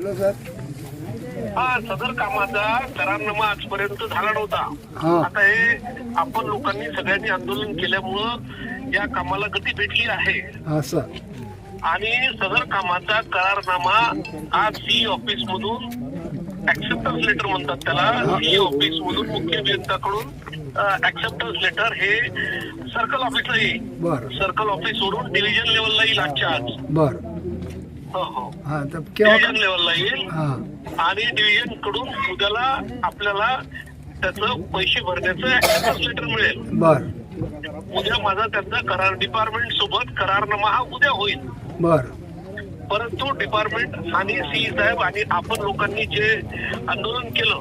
सदर कामाचा करारनामा आजपर्यंत झाला नव्हता. आता हे आपण लोकांनी सगळ्यांनी आंदोलन केल्यामुळं या कामाला गती भेटली आहे. आणि सदर कामाचा करारनामा आज सी ऑफिस मधून ऍक्सेप्टन्स लेटर म्हणतात त्याला, सी ऑफिस मधून मुख्य अभियंताकडून ऍक्सेप्टन्स लेटर हे सर्कल ऑफिसला येईल. सर्कल ऑफिस वरून डिव्हिजन लेवलला येईल आजच्या आज. डिव्हिजन लेवलला येईल आणि डिव्हिजन कडून उद्याला आपल्याला त्याचं पैसे भरण्याचं ऍक्सेप्टन्स लेटर मिळेल. उद्या माझा त्यांचा करार डिपार्टमेंट सोबत करारनामा हा उद्या होईल. परंतु डिपार्टमेंट आणि सी साहेब आणि आपण लोकांनी जे आंदोलन केलं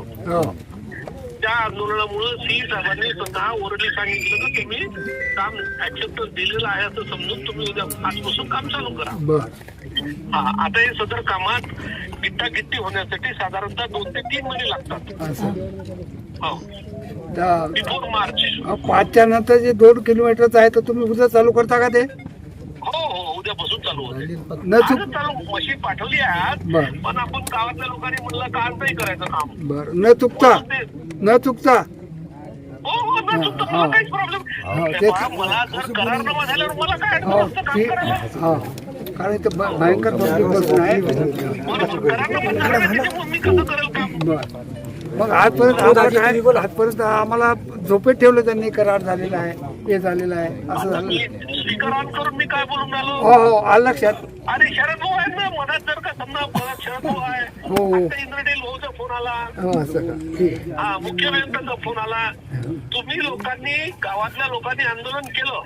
त्या आंदोलनामुळे सी साहेबांनी स्वतः ओरडली सांगितलं की तुम्ही काम ऍक्सेप्टन्स दिलेलं आहे असं समजून तुम्ही उद्या आजपासून काम चालू करा. आता हे सदर कामात गिट्टागिट्टी होण्यासाठी साधारणतः 2 ते 3 महिने लागतात. बिफोर मार्च. 5च्या नंतर जे 2 किलोमीटरचं आहे तर तुम्ही उद्या चालू करता का ते? हो उद्यापासून चालू होते. चालू मशीन पाठवली आहे पण आपण गावातल्या लोकांनी म्हणलं का नाही करायचं काम. बरं न चुकता हो न चुकता मला काहीच प्रॉब्लेम. मला जर करारनामा झाल्यावर मला काय काम करायला कारण ते भयंकर बसून आहे. मी कसं करेल काम. मग आजपर्यंत आम्हाला झोपेत ठेवलं त्यांनी. करार झालेला आहे, हे झालेलं आहे, असं झालं. स्पीकर ऑन करून मी काय बोलून आलो. हो आलं लक्षात. अरे शरद भाऊ आहेत ना मनात जर का समजा शरद भाऊ आहे. इंद्रनील भाऊचा फोन आला. असं का? ठीक. मुख्य अभियंत्याचा फोन आला. तुम्ही लोकांनी गावातल्या लोकांनी आंदोलन केलं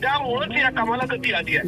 त्यामुळेच या कामाला गती आली आहे.